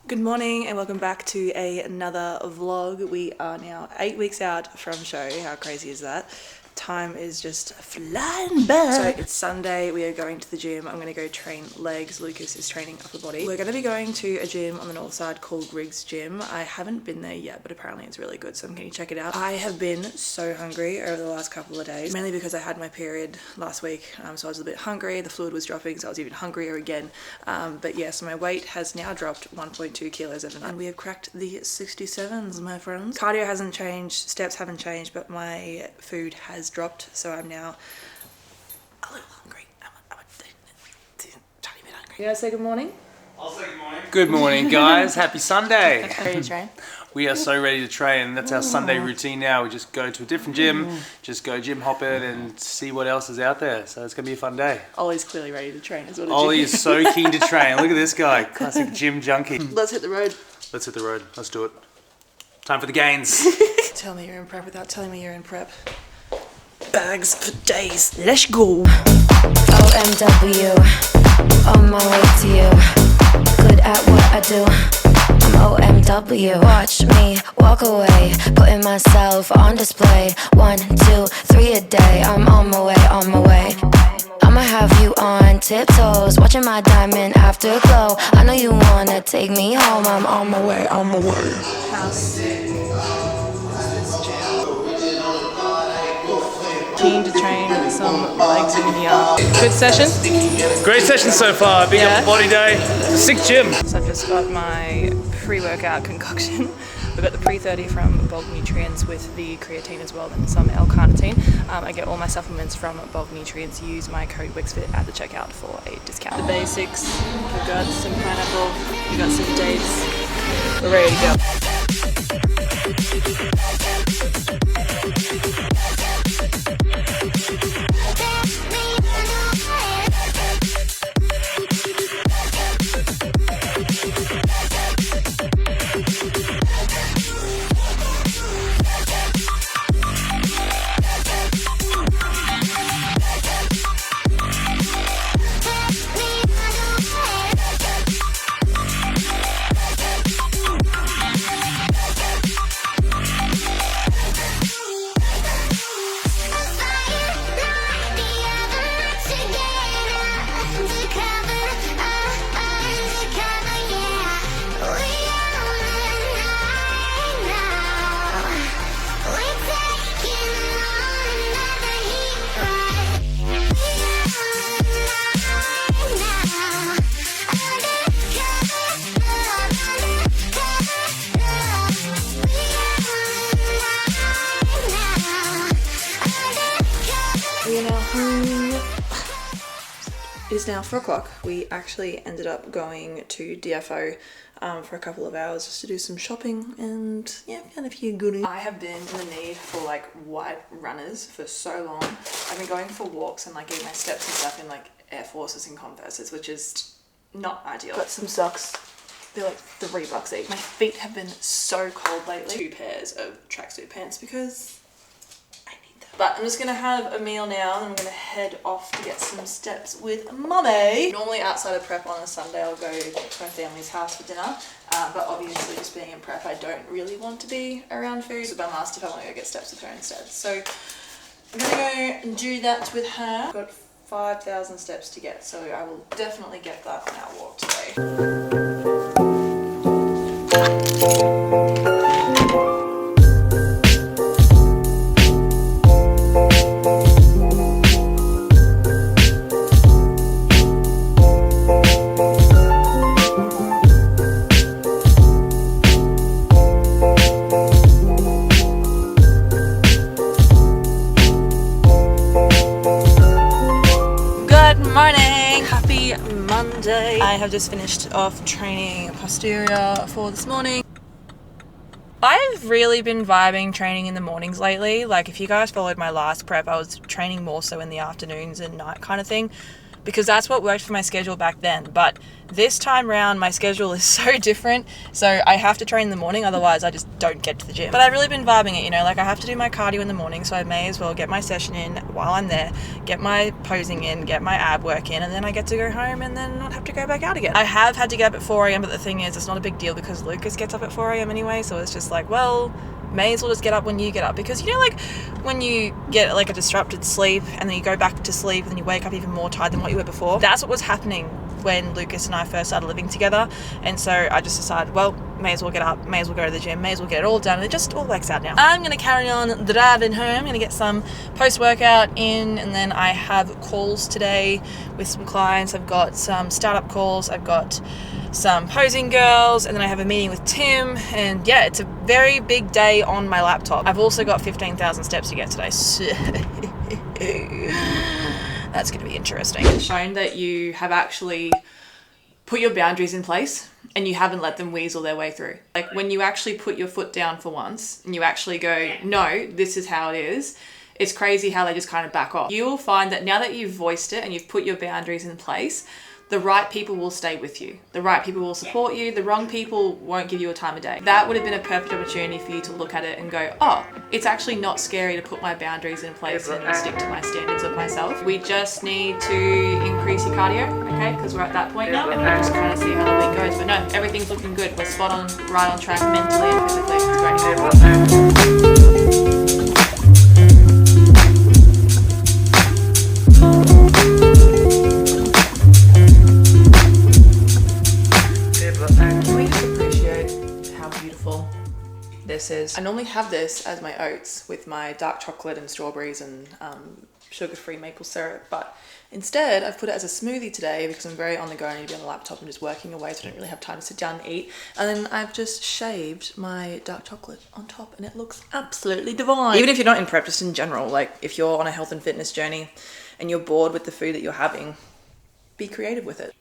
Good morning and welcome back to another vlog. We are now 8 weeks out from show. How crazy is that? Time is just flying by. So it's Sunday, we are going to the gym. I'm going to go train legs. Lucas is training upper body. We're going to be going to a gym on the north side called Riggs Gym. I haven't been there yet, but apparently it's really good, so I'm going to check it out. I have been so hungry over the last couple of days, mainly because I had my period last week, so I was a bit hungry. The fluid was dropping, so I was even hungrier again. But yeah, so my weight has now dropped 1.2 kilos overnight, and we have cracked the 67s, my friends. Cardio hasn't changed, steps haven't changed, but my food has dropped, so I'm now a little hungry. I'm a tiny bit hungry. You guys say good morning? I'll say good morning. Good morning, guys. Happy Sunday. Ready to train? We are so ready to train. That's our Sunday routine now. We just go to a different gym, just go gym hopping and see what else is out there. So it's going to be a fun day. Ollie's clearly ready to train as well. Ollie is so keen to train. Look at this guy. Classic gym junkie. Let's hit the road. Let's hit the road. Let's do it. Time for the gains. Tell me you're in prep without telling me you're in prep. Bags for days. Let's go. OMW, on my way to you. Good at what I do. I'm OMW. Watch me walk away, putting myself on display. 1, 2, 3 a day. I'm on my way, on my way. I'ma have you on tiptoes, watching my diamond afterglow. I know you wanna take me home. I'm on my way, on my way. House. Keen to train some legs in here. Good session? Great session so far. Big upper body day. Sick gym. So I've just got my pre-workout concoction. We've got the pre-30 from Bulk Nutrients with the creatine as well and some L-carnitine. I get all my supplements from Bulk Nutrients. Use my code WICKSFIT at the checkout for a discount. The basics, we've got some pineapple, we've got some dates. We're ready to go. It is now 4 o'clock. We actually ended up going to DFO for a couple of hours just to do some shopping and yeah, found a few goodies. I have been in the need for like white runners for so long. I've been going for walks and like getting my steps and stuff in like Air Forces and Converses, which is not ideal. Got some socks. They're like $3 each. My feet have been so cold lately. 2 pairs of tracksuit pants because but I'm just gonna have a meal now and I'm gonna head off to get some steps with mummy. Normally outside of prep on a Sunday I'll go to my family's house for dinner, but obviously just being in prep I don't really want to be around food, so I'm asked if I want to go get steps with her instead. So I'm gonna go and do that with her. I've got 5,000 steps to get, so I will definitely get that on our walk today. I have just finished off training posterior for this morning. I've really been vibing training in the mornings lately. Like if you guys followed my last prep, I was training more so in the afternoons and night kind of thing. because that's what worked for my schedule back then. But this time round, my schedule is so different. So I have to train in the morning, otherwise I just don't get to the gym. But I've really been vibing it, you know, like I have to do my cardio in the morning, so I may as well get my session in while I'm there, get my posing in, get my ab work in, and then I get to go home and then not have to go back out again. I have had to get up at 4 a.m, but the thing is, it's not a big deal because Lucas gets up at 4 a.m. anyway, so it's just like, well, may as well just get up when you get up. Because you know, like when you get like a disrupted sleep and then you go back to sleep and then you wake up even more tired than what you were before, that's what was happening when Lucas and I first started living together. And so I just decided, well, may as well get up, may as well go to the gym, may as well get it all done, and it just all works out now. I'm going to carry on driving home. I'm going to get some post-workout in, and then I have calls today with some clients. I've got some startup calls, I've got some posing girls, and then I have a meeting with Tim, and yeah, it's a very big day on my laptop. I've also got 15,000 steps to get today, so that's going to be interesting. It's shown that you have actually put your boundaries in place and you haven't let them weasel their way through. Like when you actually put your foot down for once and you actually go, no, this is how it is, it's crazy how they just kind of back off. You will find that now that you've voiced it and you've put your boundaries in place, the right people will stay with you. The right people will support you. The wrong people won't give you a time of day. That would have been a perfect opportunity for you to look at it and go, oh, it's actually not scary to put my boundaries in place and stick to my standards of myself. We just need to increase your cardio, okay? Because we're at that point now, and we'll just kind of see how the week goes. But no, everything's looking good. We're spot on, right on track mentally and physically. It's great. This is. I normally have this as my oats with my dark chocolate and strawberries and sugar-free maple syrup, but instead I've put it as a smoothie today because I'm very on the go. I need to be on the laptop and just working away, so I don't really have time to sit down and eat. And then I've just shaved my dark chocolate on top and it looks absolutely divine. Even if you're not in prep, just in general, like if you're on a health and fitness journey and you're bored with the food that you're having, be creative with it.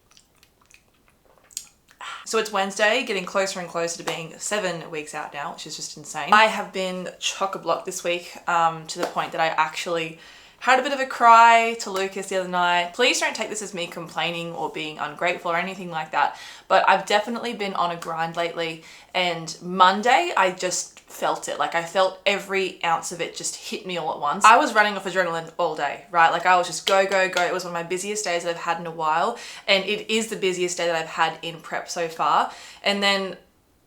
So it's Wednesday, getting closer and closer to being 7 weeks out now, which is just insane. I have been chock-a-block this week to the point that I actually had a bit of a cry to Lucas the other night. Please don't take this as me complaining or being ungrateful or anything like that, but I've definitely been on a grind lately, and Monday I just felt it. Like I felt every ounce of it just hit me all at once. I was running off adrenaline all day, right? Like I was just go, go, go. It was one of my busiest days that I've had in a while, and it is the busiest day that I've had in prep so far. And then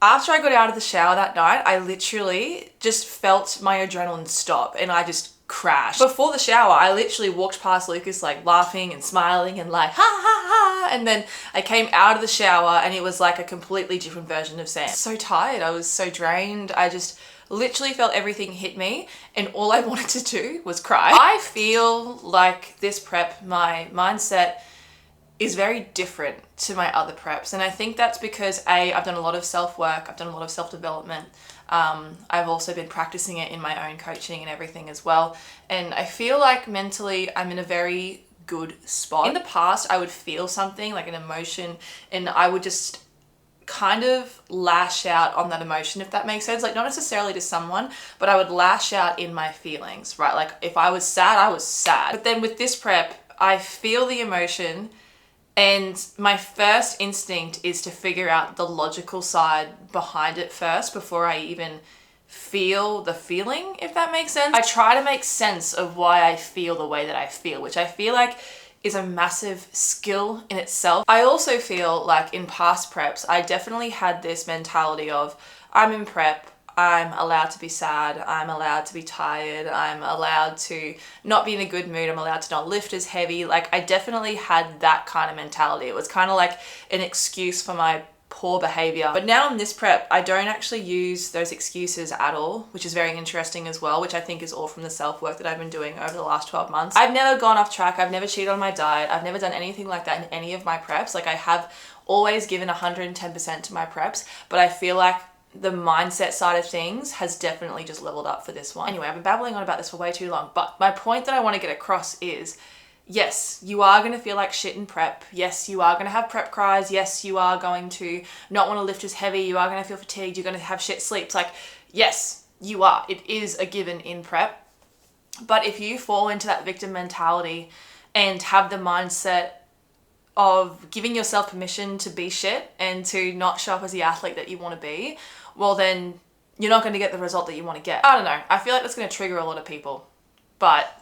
after I got out of the shower that night, I literally just felt my adrenaline stop and I just crashed. Before the shower, I literally walked past Lucas like laughing and smiling and like ha ha ha, and then I came out of the shower and it was like a completely different version of Sam. So tired, I was so drained, I just literally felt everything hit me and all I wanted to do was cry. I feel like this prep, my mindset is very different to my other preps, and I think that's because I've done a lot of self-work, I've done a lot of self-development. I've also been practicing it in my own coaching and everything as well. And I feel like mentally I'm in a very good spot. In the past, I would feel something like an emotion and I would just kind of lash out on that emotion, if that makes sense. Like not necessarily to someone, but I would lash out in my feelings, right? Like if I was sad, I was sad. But then with this prep, I feel the emotion and my first instinct is to figure out the logical side behind it first before I even feel the feeling, if that makes sense. I try to make sense of why I feel the way that I feel, which I feel like is a massive skill in itself. I also feel like in past preps, I definitely had this mentality of I'm in prep, I'm allowed to be sad, I'm allowed to be tired, I'm allowed to not be in a good mood, I'm allowed to not lift as heavy. Like I definitely had that kind of mentality. It was kind of like an excuse for my poor behavior. But now in this prep, I don't actually use those excuses at all, which is very interesting as well, which I think is all from the self-work that I've been doing over the last 12 months. I've never gone off track, I've never cheated on my diet, I've never done anything like that in any of my preps. Like I have always given 110% to my preps, but I feel like the mindset side of things has definitely just leveled up for this one. Anyway, I've been babbling on about this for way too long, but my point that I want to get across is, yes, you are going to feel like shit in prep. Yes, you are going to have prep cries. Yes, you are going to not want to lift as heavy. You are going to feel fatigued. You're going to have shit sleeps. Like, yes, you are. It is a given in prep. But if you fall into that victim mentality and have the mindset of giving yourself permission to be shit and to not show up as the athlete that you want to be, well then you're not going to get the result that you want to get. I don't know. I feel like that's going to trigger a lot of people. But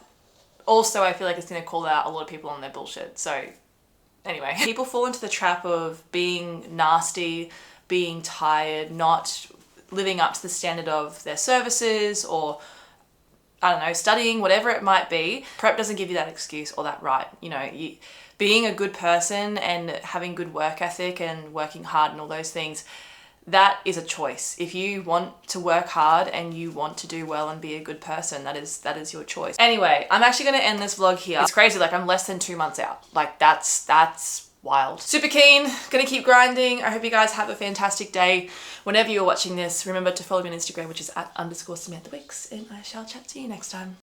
also I feel like it's going to call out a lot of people on their bullshit. So anyway, people fall into the trap of being nasty, being tired, not living up to the standard of their services, or I don't know, studying, whatever it might be. Prep doesn't give you that excuse or that right. You know, being a good person and having good work ethic and working hard and all those things, that is a choice. If you want to work hard and you want to do well and be a good person, that is your choice. Anyway, I'm actually going to end this vlog here. It's crazy, like I'm less than 2 months out. Like that's wild. Super keen, gonna keep grinding. I hope you guys have a fantastic day. Whenever you're watching this, remember to follow me on Instagram, which is @_Samantha Wicks, and I shall chat to you next time.